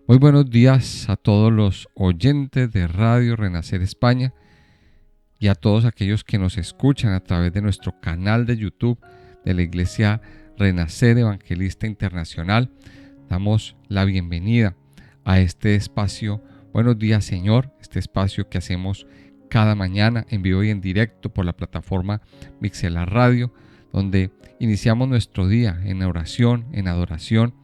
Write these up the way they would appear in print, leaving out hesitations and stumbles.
Muy buenos días a todos los oyentes de Radio Renacer España y a todos aquellos que nos escuchan a través de nuestro canal de YouTube de la Iglesia Renacer Evangelista Internacional. Damos la bienvenida a este espacio Buenos días Señor, este espacio que hacemos cada mañana en vivo y en directo por la plataforma Mixelar Radio, donde iniciamos nuestro día en oración, en adoración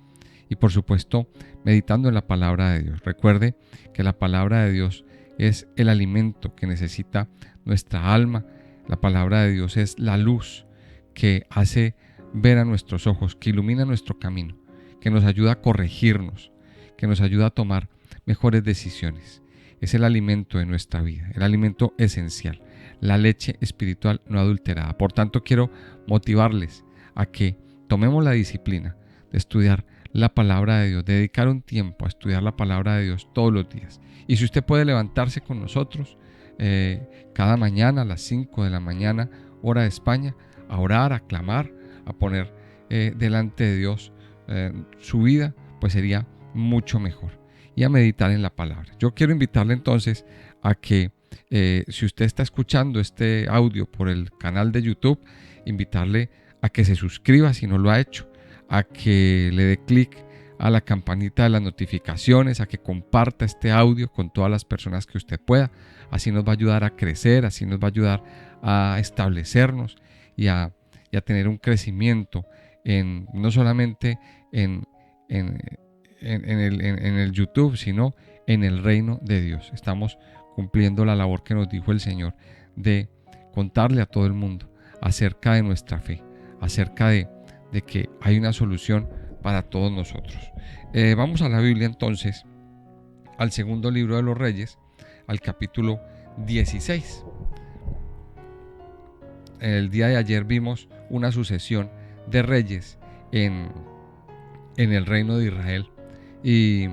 y por supuesto meditando en la palabra de Dios. Recuerde que la palabra de Dios es el alimento que necesita nuestra alma. La palabra de Dios es la luz que hace ver a nuestros ojos, que ilumina nuestro camino, que nos ayuda a corregirnos, que nos ayuda a tomar mejores decisiones. Es el alimento de nuestra vida, el alimento esencial, la leche espiritual no adulterada. Por tanto, quiero motivarles a que tomemos la disciplina de estudiar la palabra de Dios, dedicar un tiempo a estudiar la palabra de Dios todos los días. Y si usted puede levantarse con nosotros cada mañana a las 5 de la mañana, hora de España, a orar, a clamar, a poner delante de Dios su vida, pues sería mucho mejor. Y a meditar en la palabra. Yo quiero invitarle entonces a que si usted está escuchando este audio por el canal de YouTube, invitarle a que se suscriba si no lo ha hecho, a que le dé clic a la campanita de las notificaciones, a que comparta este audio con todas las personas que usted pueda. Así nos va a ayudar a crecer, así nos va a ayudar a establecernos y a tener un crecimiento no solamente en el YouTube, sino en el reino de Dios. Estamos cumpliendo la labor que nos dijo el Señor de contarle a todo el mundo acerca de nuestra fe, acerca de que hay una solución para todos nosotros. Vamos a la Biblia entonces, al segundo libro de los Reyes, al capítulo 16. El día de ayer vimos una sucesión de reyes en el reino de Israel y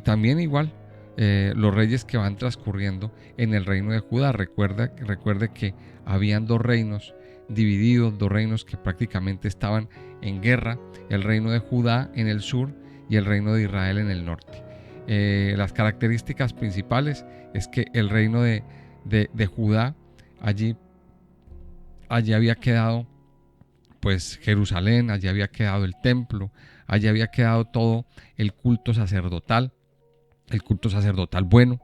también igual los reyes que van transcurriendo en el reino de Judá. Recuerde que habían dos reinos divididos, dos reinos que prácticamente estaban en guerra, el reino de Judá en el sur y el reino de Israel en el norte. Las características principales es que el reino de Judá, allí había quedado pues Jerusalén, allí había quedado el templo, allí había quedado todo el culto sacerdotal bueno,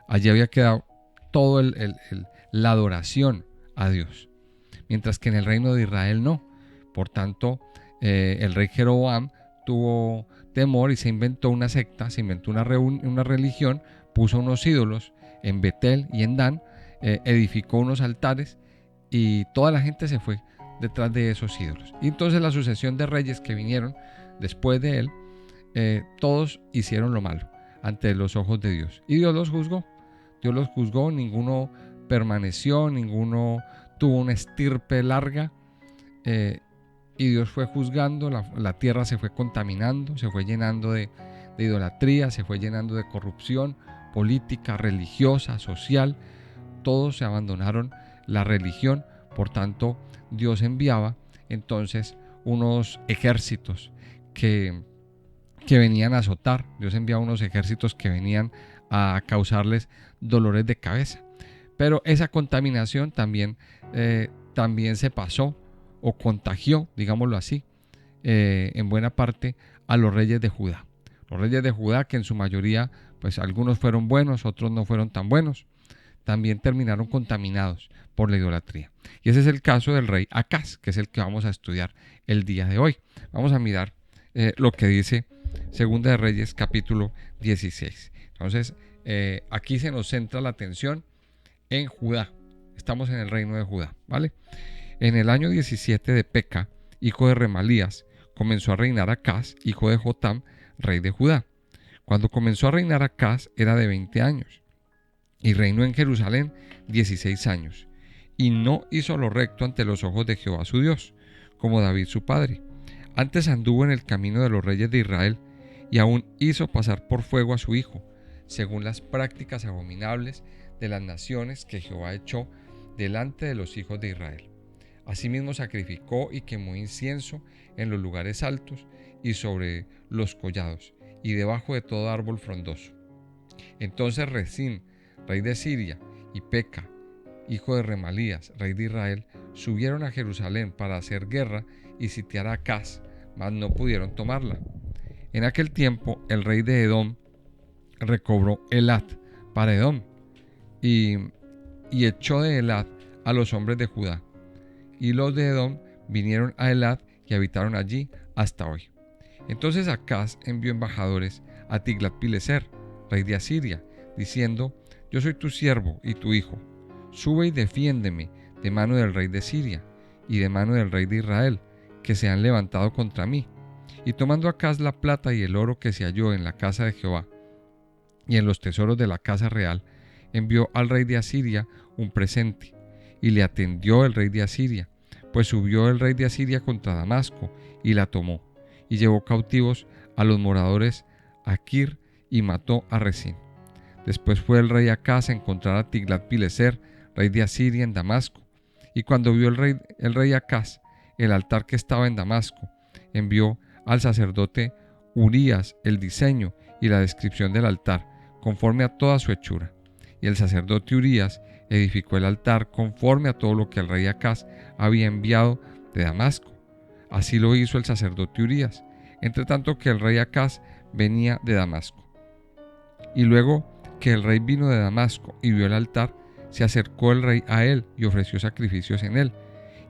allí había quedado todo la adoración a Dios, mientras que en el reino de Israel no. Por tanto, el rey Jeroboam tuvo temor y se inventó una secta, se inventó una religión, puso unos ídolos en Betel y en Dan, edificó unos altares y toda la gente se fue detrás de esos ídolos. Y entonces la sucesión de reyes que vinieron después de él, todos hicieron lo malo ante los ojos de Dios. Y Dios los juzgó, ninguno permaneció, ninguno tuvo una estirpe larga, y Dios fue juzgando, la tierra se fue contaminando, se fue llenando de idolatría, se fue llenando de corrupción política, religiosa, social. Todos se abandonaron la religión. Por tanto, Dios enviaba entonces unos ejércitos que venían a azotar. Dios enviaba unos ejércitos que venían a causarles dolores de cabeza. Pero esa contaminación también se pasó o contagió, digámoslo así, en buena parte a los reyes de Judá. Los reyes de Judá, que en su mayoría, pues algunos fueron buenos, otros no fueron tan buenos, también terminaron contaminados por la idolatría. Y ese es el caso del rey Acaz, que es el que vamos a estudiar el día de hoy. Vamos a mirar lo que dice Segunda de Reyes capítulo 16. Entonces, aquí se nos centra la atención en Judá. Estamos en el reino de Judá, ¿vale? En el año 17 de Peca, hijo de Remalías, comenzó a reinar Acaz, hijo de Jotam, rey de Judá. Cuando comenzó a reinar Acaz era de 20 años y reinó en Jerusalén 16 años. Y no hizo lo recto ante los ojos de Jehová su Dios, como David su padre. Antes anduvo en el camino de los reyes de Israel y aún hizo pasar por fuego a su hijo, según las prácticas abominables de las naciones que Jehová echó delante de los hijos de Israel. Asimismo sacrificó y quemó incienso en los lugares altos y sobre los collados, y debajo de todo árbol frondoso. Entonces Rezín, rey de Siria, y Peca, hijo de Remalías, rey de Israel, subieron a Jerusalén para hacer guerra y sitiar a Acaz, mas no pudieron tomarla. En aquel tiempo el rey de Edom recobró Elat para Edom y echó de Elat a los hombres de Judá. Y los de Edom vinieron a Elat y habitaron allí hasta hoy. Entonces Acaz envió embajadores a Tiglat-Pileser, rey de Asiria, diciendo: Yo soy tu siervo y tu hijo. Sube y defiéndeme de mano del rey de Siria y de mano del rey de Israel, que se han levantado contra mí. Y tomando Acaz la plata y el oro que se halló en la casa de Jehová y en los tesoros de la casa real, envió al rey de Asiria un presente, y le atendió el rey de Asiria, pues subió el rey de Asiria contra Damasco y la tomó, y llevó cautivos a los moradores a Kir y mató a Rezín. Después fue el rey Acaz a encontrar a Tiglat-Pileser, rey de Asiria, en Damasco, y cuando vio el rey Acaz el altar que estaba en Damasco, envió al sacerdote Urías el diseño y la descripción del altar, conforme a toda su hechura. Y el sacerdote Urías edificó el altar conforme a todo lo que el rey Acaz había enviado de Damasco. Así lo hizo el sacerdote Urías, entre tanto que el rey Acaz venía de Damasco. Y luego que el rey vino de Damasco y vio el altar, se acercó el rey a él y ofreció sacrificios en él,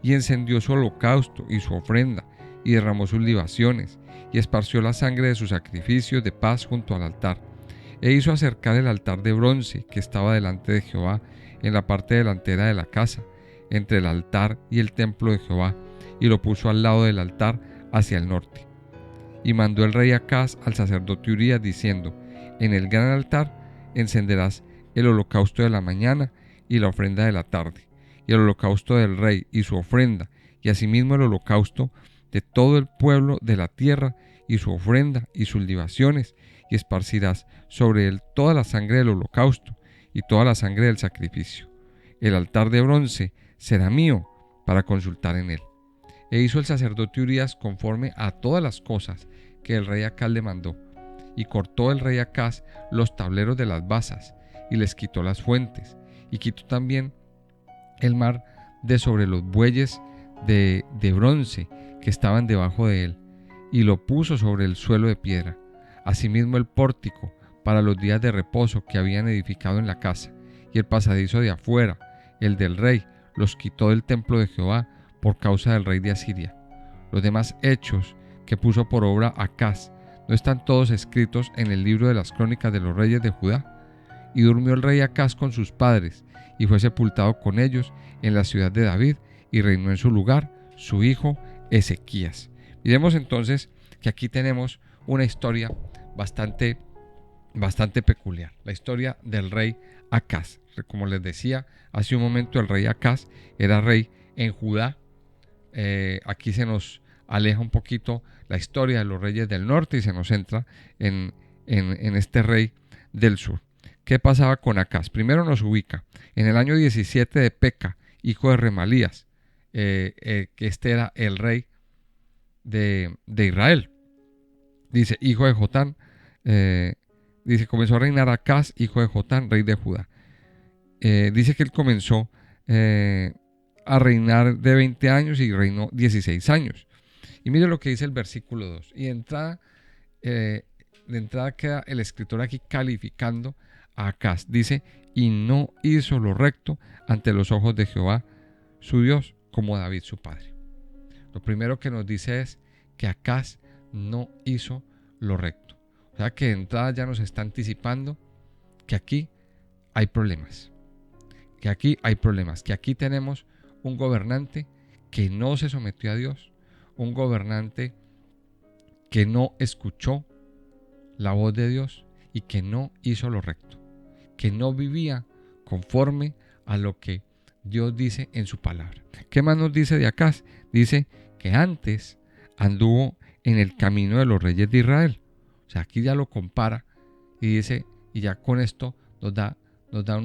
y encendió su holocausto y su ofrenda, y derramó sus libaciones, y esparció la sangre de sus sacrificios de paz junto al altar. E hizo acercar el altar de bronce que estaba delante de Jehová en la parte delantera de la casa, entre el altar y el templo de Jehová, y lo puso al lado del altar hacia el norte. Y mandó el rey Acaz al sacerdote Urías diciendo: En el gran altar encenderás el holocausto de la mañana y la ofrenda de la tarde, y el holocausto del rey y su ofrenda, y asimismo el holocausto de todo el pueblo de la tierra y su ofrenda y sus libaciones, y esparcirás sobre él toda la sangre del holocausto y toda la sangre del sacrificio. El altar de bronce será mío para consultar en él. E hizo el sacerdote Urías conforme a todas las cosas que el rey Acaz le mandó, y cortó el rey Acaz los tableros de las basas, y les quitó las fuentes, y quitó también el mar de sobre los bueyes de bronce que estaban debajo de él, y lo puso sobre el suelo de piedra. Asimismo el pórtico para los días de reposo que habían edificado en la casa, y el pasadizo de afuera, el del rey, los quitó del templo de Jehová por causa del rey de Asiria. Los demás hechos que puso por obra Acaz, ¿no están todos escritos en el libro de las crónicas de los reyes de Judá? Y durmió el rey Acaz con sus padres, y fue sepultado con ellos en la ciudad de David, y reinó en su lugar su hijo Ezequías. Miremos entonces que aquí tenemos una historia bastante peculiar, la historia del rey Acaz. Como les decía hace un momento, el rey Acaz era rey en Judá. Aquí se nos aleja un poquito la historia de los reyes del norte y se nos centra en este rey del sur. ¿Qué pasaba con Acaz? Primero nos ubica en el año 17 de Peca, hijo de Remalías, que este era el rey de Israel. Dice, hijo de Jotán, dice, comenzó a reinar Acaz, hijo de Jotán, rey de Judá. Dice que él comenzó a reinar de 20 años y reinó 16 años. Y mire lo que dice el versículo 2. Y de entrada queda el escritor aquí calificando a Acaz. Dice, y no hizo lo recto ante los ojos de Jehová, su Dios, como David su padre. Lo primero que nos dice es que Acaz no hizo lo recto. O sea que de entrada ya nos está anticipando que aquí hay problemas. Que aquí tenemos un gobernante que no se sometió a Dios, un gobernante que no escuchó la voz de Dios y que no hizo lo recto, que no vivía conforme a lo que Dios dice en su palabra. ¿Qué más nos dice de Acaz? Dice que antes anduvo en el camino de los reyes de Israel. O sea, aquí ya lo compara y dice, y ya con esto nos da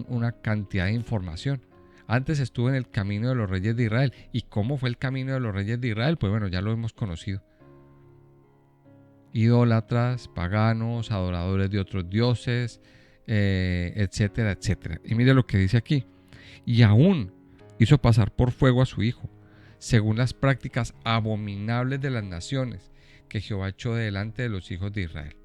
una cantidad de información. Antes estuvo en el camino de los reyes de Israel. ¿Y cómo fue el camino de los reyes de Israel? Pues bueno, ya lo hemos conocido. idólatras, paganos, adoradores de otros dioses, etcétera, etcétera. Y mire lo que dice aquí. Y aún hizo pasar por fuego a su hijo, según las prácticas abominables de las naciones que Jehová echó delante de los hijos de Israel.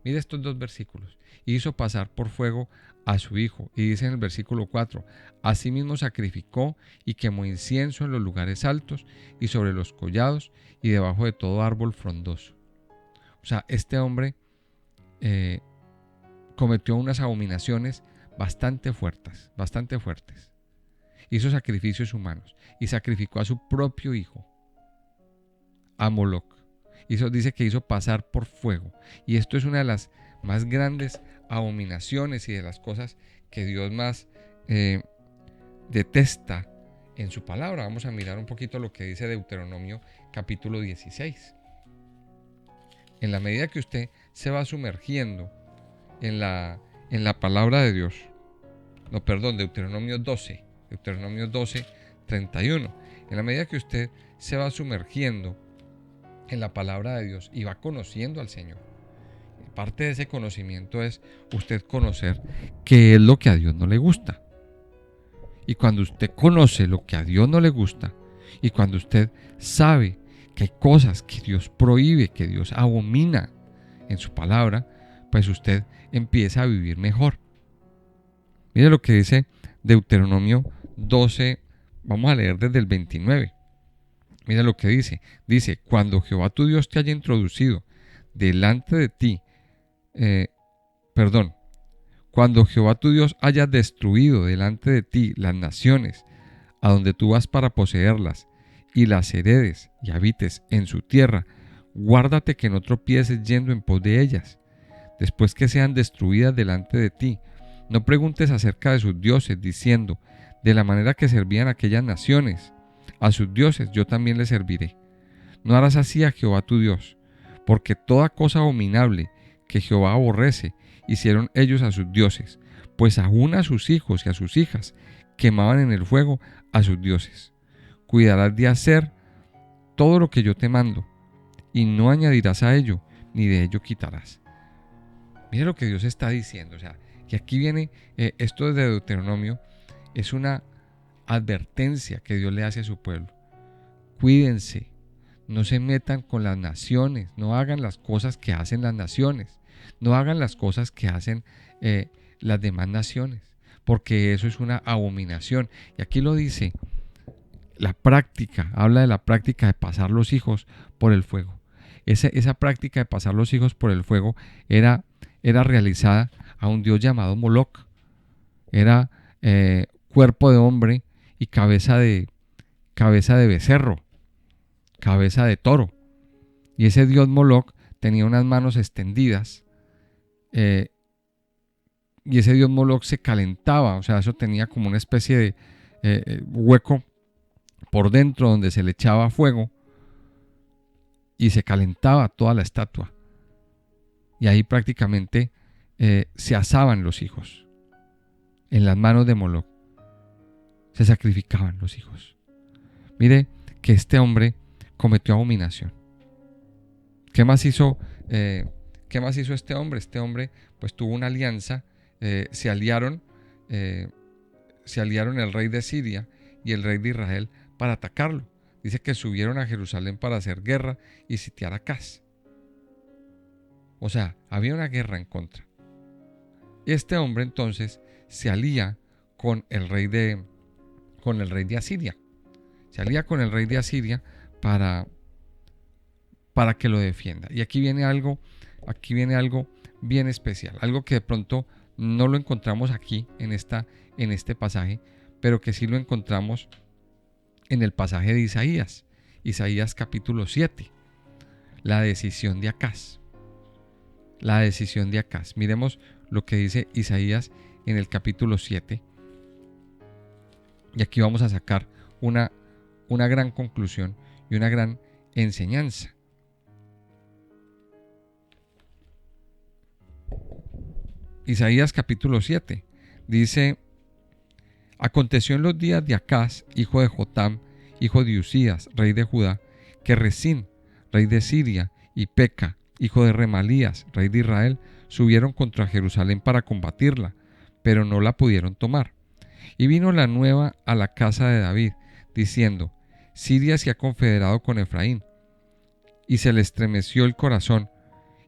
Mire estos dos versículos. Hizo pasar por fuego a su hijo. Y dice en el versículo 4, asimismo sacrificó y quemó incienso en los lugares altos y sobre los collados y debajo de todo árbol frondoso. O sea, este hombre cometió unas abominaciones bastante fuertes. Hizo sacrificios humanos y sacrificó a su propio hijo, a Moloc. Dice que hizo pasar por fuego. Y esto es una de las más grandes abominaciones y de las cosas que Dios más detesta en su palabra. Vamos a mirar un poquito lo que dice Deuteronomio capítulo 16. En la medida que usted se va sumergiendo en la palabra de Dios, Deuteronomio 12, 31. En la medida que usted se va sumergiendo en la palabra de Dios y va conociendo al Señor, parte de ese conocimiento es usted conocer qué es lo que a Dios no le gusta. Y cuando usted conoce lo que a Dios no le gusta, y cuando usted sabe que hay cosas que Dios prohíbe, que Dios abomina en su palabra, pues usted empieza a vivir mejor. Mire lo que dice Deuteronomio 12, vamos a leer desde el 29. Mira lo que dice. Dice, cuando Jehová tu Dios te haya introducido delante de ti, cuando Jehová tu Dios haya destruido delante de ti las naciones a donde tú vas para poseerlas y las heredes y habites en su tierra, guárdate que no tropieces yendo en pos de ellas. Después que sean destruidas delante de ti, no preguntes acerca de sus dioses, diciendo, de la manera que servían aquellas naciones, a sus dioses yo también les serviré. No harás así a Jehová tu Dios, porque toda cosa abominable que Jehová aborrece hicieron ellos a sus dioses, pues aún a sus hijos y a sus hijas quemaban en el fuego a sus dioses. Cuidarás de hacer todo lo que yo te mando, y no añadirás a ello, ni de ello quitarás. Mire lo que Dios está diciendo, o sea, que aquí viene esto desde Deuteronomio, es una advertencia que Dios le hace a su pueblo. Cuídense, no se metan con las naciones, no hagan las cosas que hacen las naciones, no hagan las cosas que hacen las demás naciones, porque eso es una abominación. Y aquí lo dice, habla de la práctica de pasar los hijos por el fuego. Esa práctica de pasar los hijos por el fuego era realizada a un dios llamado Moloc. Era cuerpo de hombre y cabeza de becerro, cabeza de toro. Y ese dios Moloc tenía unas manos extendidas, y ese dios Moloc se calentaba, o sea, eso tenía como una especie de hueco por dentro donde se le echaba fuego y se calentaba toda la estatua. Y ahí prácticamente se asaban los hijos. En las manos de Moloc se sacrificaban los hijos. Mire que este hombre cometió abominación. ¿Qué más hizo este hombre? Este hombre pues tuvo una alianza, se aliaron el rey de Siria y el rey de Israel para atacarlo. Dice que subieron a Jerusalén para hacer guerra y sitiar a Acaz. O sea, había una guerra en contra. Y este hombre entonces se alía con el rey de Asiria. Se alía con el rey de Asiria para que lo defienda. Y aquí viene algo bien especial, algo que de pronto no lo encontramos aquí en este pasaje, pero que sí lo encontramos en el pasaje de Isaías capítulo 7, la decisión de Acaz. Miremos lo que dice Isaías en el capítulo 7. Y aquí vamos a sacar una gran conclusión y una gran enseñanza. Isaías capítulo 7 dice: aconteció en los días de Acaz, hijo de Jotam, hijo de Usías, rey de Judá, que Resín, rey de Siria, y Peca, hijo de Remalías, rey de Israel, subieron contra Jerusalén para combatirla, pero no la pudieron tomar. Y vino la nueva a la casa de David, diciendo: Siria se ha confederado con Efraín. Y se le estremeció el corazón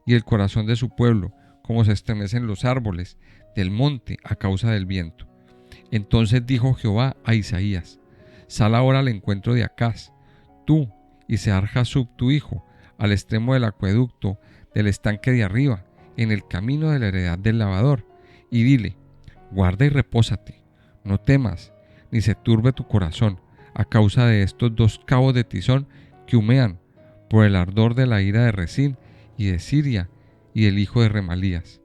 y el corazón de su pueblo, como se estremecen los árboles del monte a causa del viento. Entonces dijo Jehová a Isaías: Sal ahora al encuentro de Acaz, tú y Sear-Jasub tu hijo, al extremo del acueducto del estanque de arriba, en el camino de la heredad del lavador, y dile: Guarda y repósate, no temas, ni se turbe tu corazón, a causa de estos dos cabos de tizón que humean, por el ardor de la ira de Rezín y de Siria y el hijo de Remalías.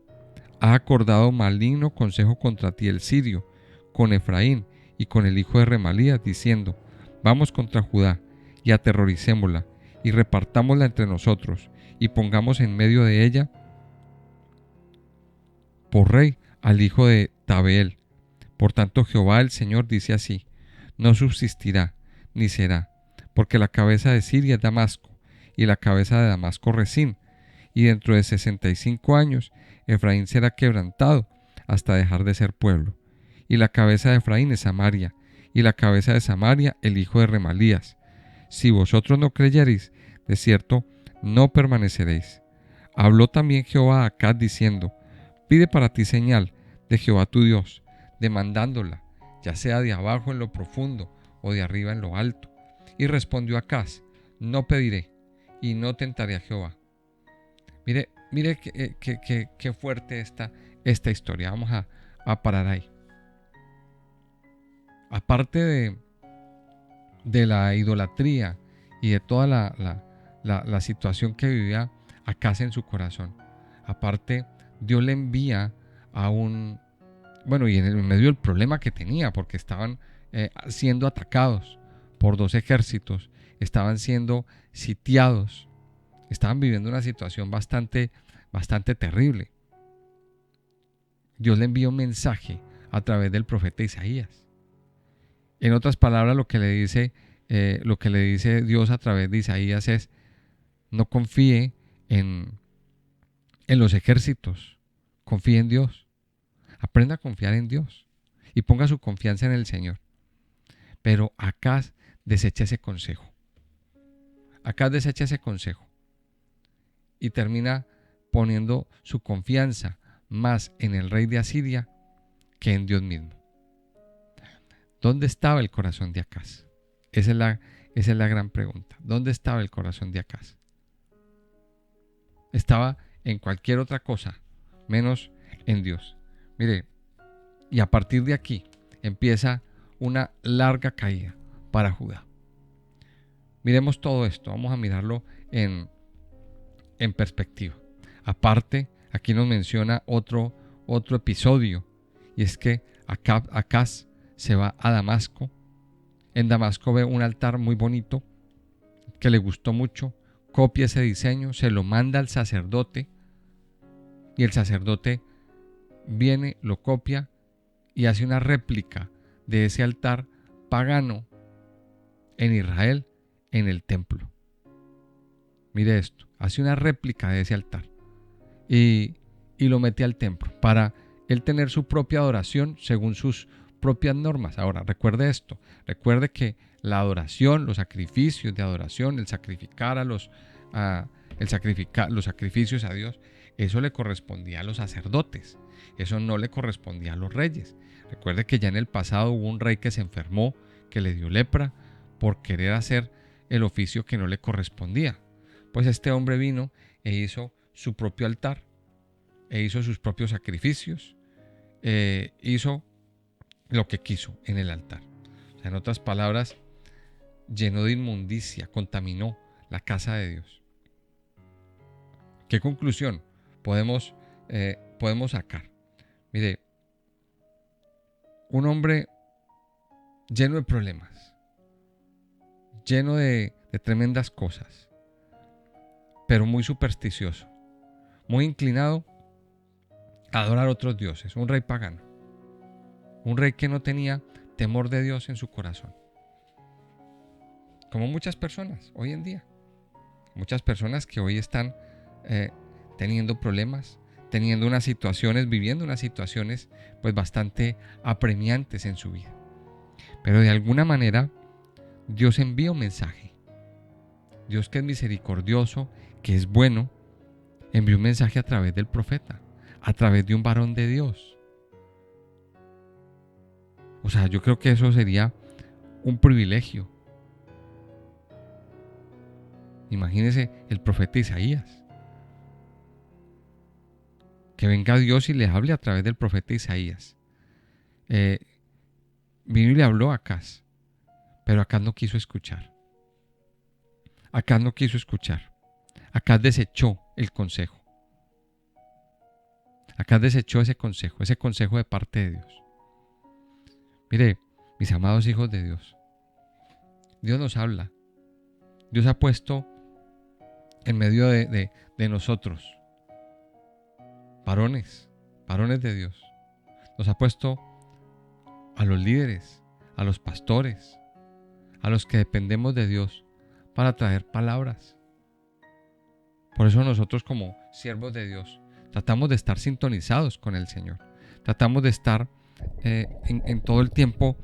Ha acordado maligno consejo contra ti el sirio, con Efraín y con el hijo de Remalías, diciendo: Vamos contra Judá y aterroricémosla, y repartámosla entre nosotros, y pongamos en medio de ella por rey al hijo de Tabeel. Por tanto, Jehová el Señor dice así: No subsistirá, ni será, porque la cabeza de Siria es Damasco, y la cabeza de Damasco Rezín, y dentro de 65 años Efraín será quebrantado hasta dejar de ser pueblo. Y la cabeza de Efraín es Samaria, y la cabeza de Samaria el hijo de Remalías. Si vosotros no creyereis, de cierto no permaneceréis. Habló también Jehová a Acaz diciendo: Pide para ti señal de Jehová tu Dios, demandándola, ya sea de abajo en lo profundo o de arriba en lo alto. Y respondió Acaz: No pediré, y no tentaré a Jehová. Mire qué fuerte esta historia. Vamos a parar ahí. Aparte de la idolatría y de toda la situación que vivía Acaz en su corazón, aparte Dios le envía a y en el medio del problema que tenía, porque estaban siendo atacados por dos ejércitos, estaban siendo sitiados, estaban viviendo una situación bastante terrible. Dios le envía un mensaje a través del profeta Isaías. En otras palabras, lo que le dice Dios a través de Isaías es: no confíe en los ejércitos, confíe en Dios. Aprenda a confiar en Dios y ponga su confianza en el Señor. Pero Acaz desecha ese consejo. Acaz desecha ese consejo y termina poniendo su confianza más en el rey de Asiria que en Dios mismo. ¿Dónde estaba el corazón de Acaz? Esa es la gran pregunta. ¿Dónde estaba el corazón de Acaz? Estaba en cualquier otra cosa, menos en Dios. Mire, y a partir de aquí empieza una larga caída para Judá. Miremos todo esto, vamos a mirarlo en perspectiva. Aparte, aquí nos menciona otro episodio, y es que Acaz se va a Damasco. En Damasco ve un altar muy bonito que le gustó mucho, copia ese diseño, se lo manda al sacerdote, y el sacerdote viene, lo copia y hace una réplica de ese altar pagano en Israel, en el templo. Mire esto, hace una réplica de ese altar y lo mete al templo para él tener su propia adoración según sus propias normas. Ahora, recuerde esto, recuerde que la adoración, los sacrificios de adoración, el sacrificar los sacrificios a Dios, eso le correspondía a los sacerdotes, eso no le correspondía a los reyes. Recuerde que ya en el pasado hubo un rey que se enfermó, que le dio lepra por querer hacer el oficio que no le correspondía. Pues este hombre vino e hizo su propio altar, e hizo sus propios sacrificios, hizo lo que quiso en el altar. O sea, en otras palabras, llenó de inmundicia, contaminó la casa de Dios. ¿Qué conclusión podemos sacar? Mire, un hombre lleno de problemas, lleno de tremendas cosas, pero muy supersticioso, muy inclinado a adorar a otros dioses, un rey pagano, un rey que no tenía temor de Dios en su corazón. Como muchas personas hoy en día, muchas personas que hoy están teniendo problemas, teniendo unas situaciones, viviendo unas situaciones pues bastante apremiantes en su vida. Pero de alguna manera Dios envía un mensaje. Dios, que es misericordioso, que es bueno, envió un mensaje a través del profeta, a través de un varón de Dios. O sea, yo creo que eso sería un privilegio. Imagínese el profeta Isaías. Que venga Dios y le hable a través del profeta Isaías. Vino y le habló a Acaz, pero Acaz no quiso escuchar. Acaz no quiso escuchar. Acaz desechó el consejo. Acaz desechó ese consejo de parte de Dios. Mire, mis amados hijos de Dios, Dios nos habla. Dios ha puesto en medio de nosotros varones de Dios. Nos ha puesto a los líderes, a los pastores, a los que dependemos de Dios para traer palabras. Por eso nosotros, como siervos de Dios, tratamos de estar sintonizados con el Señor. Tratamos de estar en todo el tiempo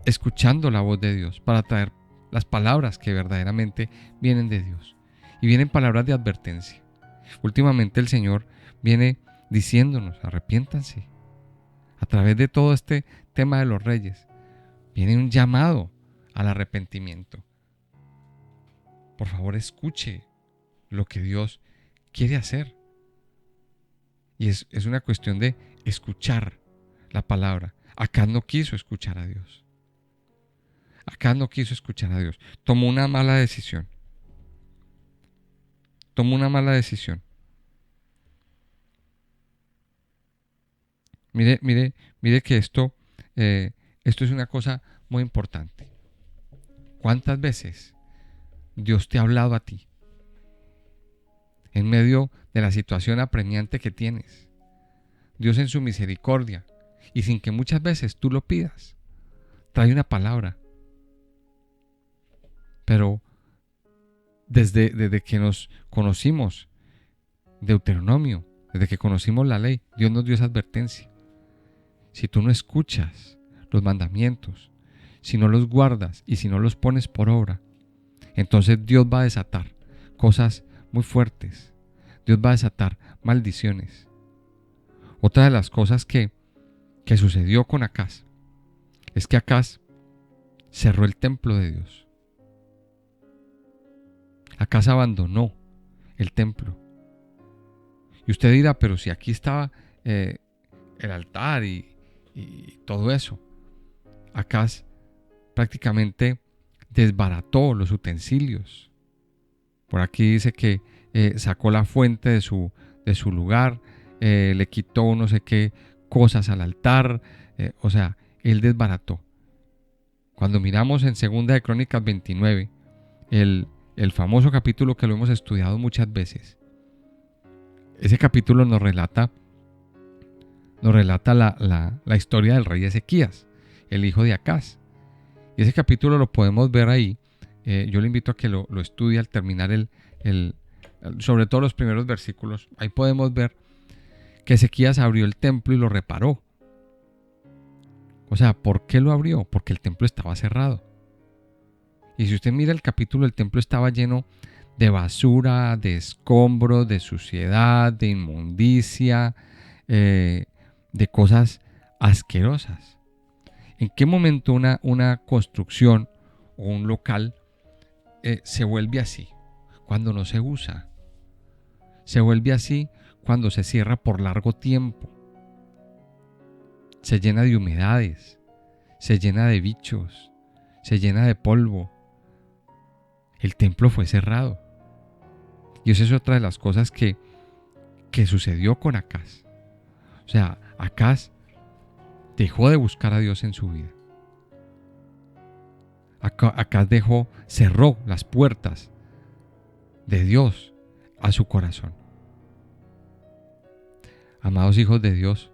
escuchando la voz de Dios para traer las palabras que verdaderamente vienen de Dios. Y vienen palabras de advertencia. Últimamente el Señor viene diciéndonos: arrepiéntanse. A través de todo este tema de los reyes, viene un llamado al arrepentimiento. Por favor, escuche lo que Dios quiere hacer. Y es una cuestión de escuchar la palabra. Acaz no quiso escuchar a Dios. Acaz no quiso escuchar a Dios. Tomó una mala decisión. Mire que esto es una cosa muy importante. ¿Cuántas veces Dios te ha hablado a ti en medio de la situación apremiante que tienes? Dios, en su misericordia, y sin que muchas veces tú lo pidas, trae una palabra. Pero desde que nos conocimos Deuteronomio, desde que conocimos la ley, Dios nos dio esa advertencia. Si tú no escuchas los mandamientos, si no los guardas y si no los pones por obra, entonces Dios va a desatar cosas muy fuertes. Dios va a desatar maldiciones. Otra de las cosas que sucedió con Acaz es que Acaz cerró el templo de Dios. Acaz abandonó el templo. Y usted dirá: pero si aquí estaba el altar y todo eso. Acaz prácticamente desbarató los utensilios. Por aquí dice que sacó la fuente de su lugar, le quitó no sé qué cosas al altar, o sea, él desbarató. Cuando miramos en 2 de Crónicas 29, el famoso capítulo que lo hemos estudiado muchas veces, ese capítulo nos relata la historia del rey Ezequías, el hijo de Acaz. Y ese capítulo lo podemos ver ahí. Yo le invito a que lo estudie al terminar sobre todo los primeros versículos. Ahí podemos ver que Ezequías abrió el templo y lo reparó. O sea, ¿por qué lo abrió? Porque el templo estaba cerrado. Y si usted mira el capítulo, el templo estaba lleno de basura, de escombros, de suciedad, de inmundicia, de cosas asquerosas. ¿En qué momento una construcción o un local se vuelve así? Cuando no se usa. Se vuelve así cuando se cierra por largo tiempo. Se llena de humedades, se llena de bichos, se llena de polvo. El templo fue cerrado. Y esa es otra de las cosas que sucedió con Acaz. O sea, Acaz dejó de buscar a Dios en su vida. Acaz cerró las puertas de Dios a su corazón. Amados hijos de Dios,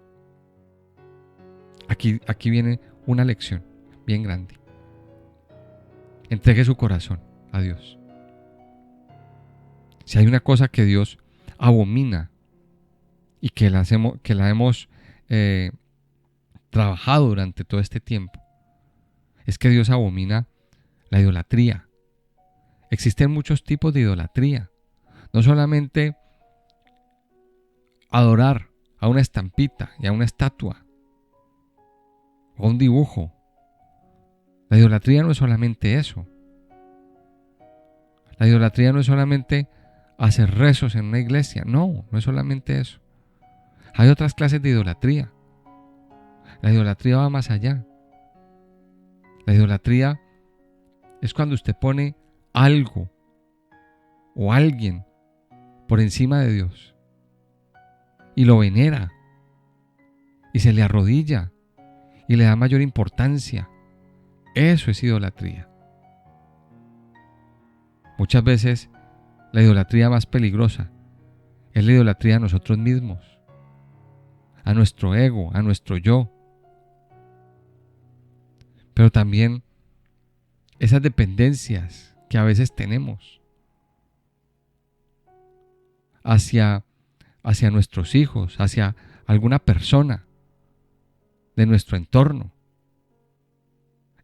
aquí viene una lección bien grande. Entregue su corazón a Dios. Si hay una cosa que Dios abomina y que la hemos trabajado durante todo este tiempo, es que Dios abomina la idolatría. Existen muchos tipos de idolatría. No solamente adorar a una estampita y a una estatua o a un dibujo. La idolatría no es solamente eso. La idolatría no es solamente hacer rezos en una iglesia. No, no es solamente eso. Hay otras clases de idolatría. La idolatría va más allá. La idolatría es cuando usted pone algo o alguien por encima de Dios y lo venera y se le arrodilla y le da mayor importancia. Eso es idolatría. Muchas veces la idolatría más peligrosa es la idolatría a nosotros mismos, a nuestro ego, a nuestro yo. Pero también esas dependencias que a veces tenemos hacia nuestros hijos, hacia alguna persona de nuestro entorno.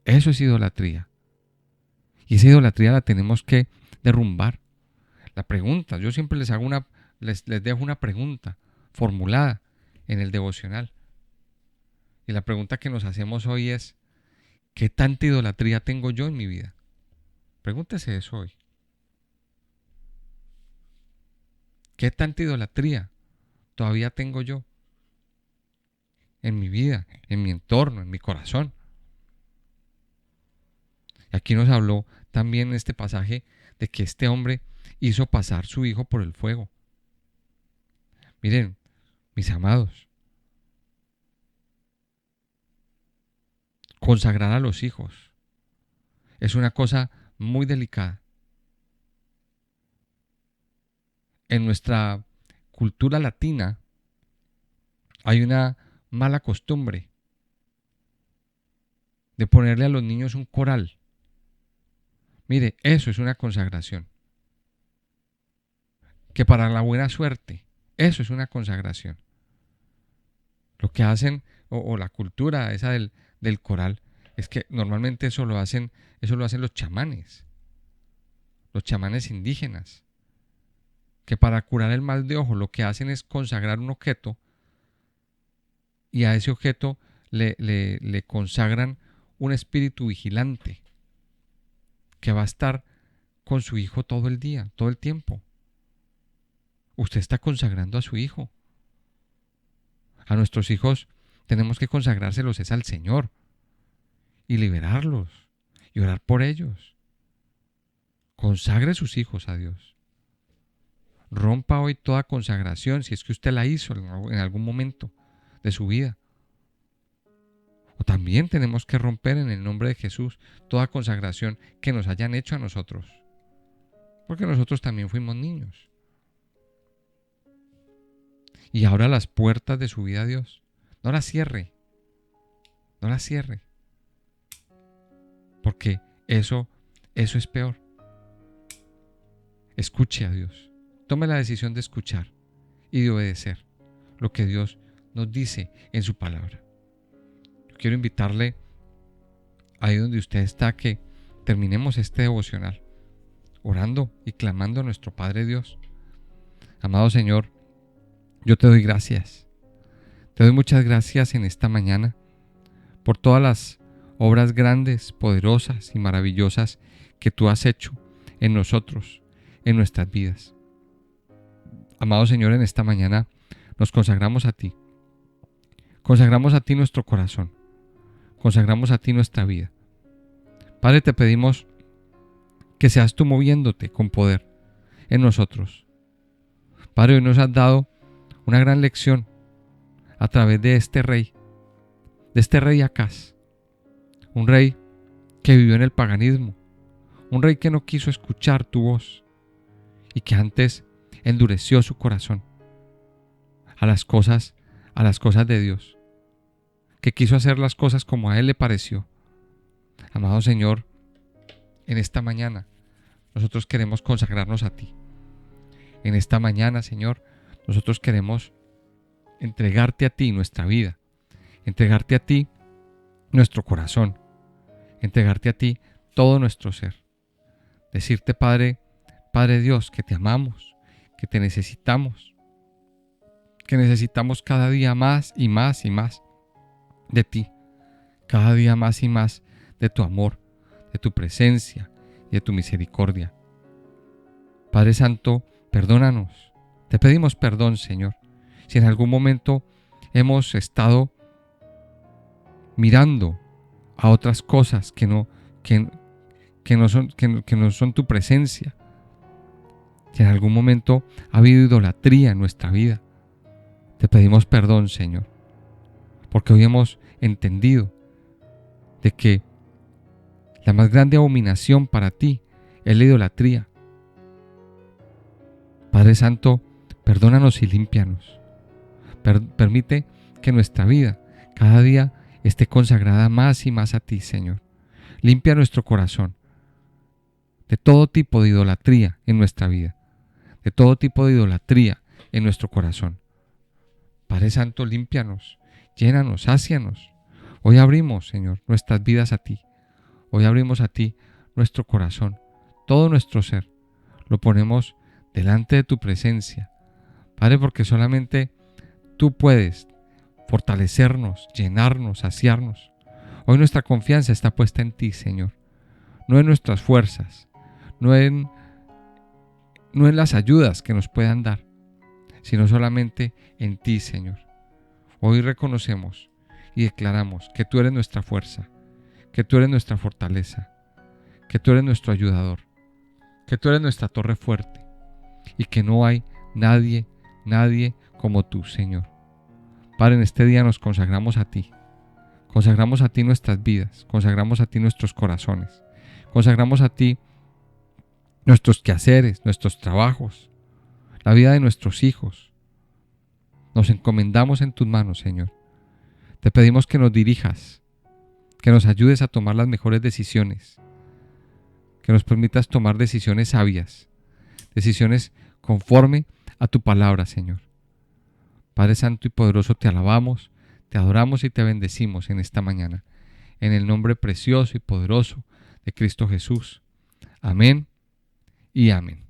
Eso es idolatría. Y esa idolatría la tenemos que derrumbar. La pregunta, yo siempre les dejo una pregunta formulada en el devocional. Y la pregunta que nos hacemos hoy es: ¿qué tanta idolatría tengo yo en mi vida? Pregúntese eso hoy. ¿Qué tanta idolatría todavía tengo yo en mi vida, en mi entorno, en mi corazón? Y aquí nos habló también en este pasaje de que este hombre hizo pasar su hijo por el fuego. Miren, mis amados, consagrar a los hijos es una cosa muy delicada. En nuestra cultura latina hay una mala costumbre de ponerle a los niños un coral. Mire, eso es una consagración. Que para la buena suerte, eso es una consagración. Lo que hacen, o la cultura esa del coral, es que normalmente eso lo hacen los chamanes indígenas, que para curar el mal de ojo lo que hacen es consagrar un objeto y a ese objeto le consagran un espíritu vigilante que va a estar con su hijo todo el día, todo el tiempo. Usted está consagrando a su hijo. A nuestros hijos tenemos que consagrárselos es al Señor y liberarlos y orar por ellos. Consagre sus hijos a Dios. Rompa hoy toda consagración si es que usted la hizo en algún momento de su vida. O también tenemos que romper en el nombre de Jesús toda consagración que nos hayan hecho a nosotros. Porque nosotros también fuimos niños. Y ahora las puertas de su vida a Dios, no las cierre. No las cierre. Porque eso es peor. Escuche a Dios. Tome la decisión de escuchar y de obedecer lo que Dios nos dice en su palabra. Yo quiero invitarle ahí donde usted está que terminemos este devocional orando y clamando a nuestro Padre Dios. Amado Señor, yo te doy gracias. Te doy muchas gracias en esta mañana por todas las obras grandes, poderosas y maravillosas que tú has hecho en nosotros, en nuestras vidas. Amado Señor, en esta mañana nos consagramos a ti. Consagramos a ti nuestro corazón. Consagramos a ti nuestra vida. Padre, te pedimos que seas tú moviéndote con poder en nosotros. Padre, hoy nos has dado una gran lección a través de este rey Acaz, un rey que vivió en el paganismo, un rey que no quiso escuchar tu voz y que antes endureció su corazón a las cosas de Dios, que quiso hacer las cosas como a él le pareció. Amado Señor, en esta mañana nosotros queremos consagrarnos a ti. En esta mañana, Señor, nosotros queremos entregarte a ti nuestra vida, entregarte a ti nuestro corazón, entregarte a ti todo nuestro ser. Decirte, Padre Dios, que te amamos, que te necesitamos, que necesitamos cada día más y más y más de ti, cada día más y más de tu amor, de tu presencia y de tu misericordia. Padre Santo, perdónanos. Te pedimos perdón, Señor, si en algún momento hemos estado mirando a otras cosas que no son tu presencia. Si en algún momento ha habido idolatría en nuestra vida, te pedimos perdón, Señor, porque hoy hemos entendido de que la más grande abominación para ti es la idolatría. Padre Santo, perdónanos y límpianos. Permite que nuestra vida cada día esté consagrada más y más a ti, Señor. Limpia nuestro corazón de todo tipo de idolatría en nuestra vida, de todo tipo de idolatría en nuestro corazón. Padre Santo, límpianos, llénanos, sácianos. Hoy abrimos, Señor, nuestras vidas a ti. Hoy abrimos a ti nuestro corazón, todo nuestro ser. Lo ponemos delante de tu presencia, Padre, porque solamente tú puedes fortalecernos, llenarnos, saciarnos. Hoy nuestra confianza está puesta en ti, Señor, no en nuestras fuerzas, no en las ayudas que nos puedan dar, sino solamente en ti, Señor. Hoy reconocemos y declaramos que tú eres nuestra fuerza, que tú eres nuestra fortaleza, que tú eres nuestro ayudador, que tú eres nuestra torre fuerte y que no hay nadie como tú, Señor. Padre, en este día nos consagramos a ti nuestras vidas, consagramos a ti nuestros corazones, consagramos a ti nuestros quehaceres, nuestros trabajos, la vida de nuestros hijos. Nos encomendamos en tus manos, Señor. Te pedimos que nos dirijas, que nos ayudes a tomar las mejores decisiones, que nos permitas tomar decisiones sabias, decisiones conforme a tu palabra, Señor. Padre Santo y poderoso, te alabamos, te adoramos y te bendecimos en esta mañana, en el nombre precioso y poderoso de Cristo Jesús. Amén y amén.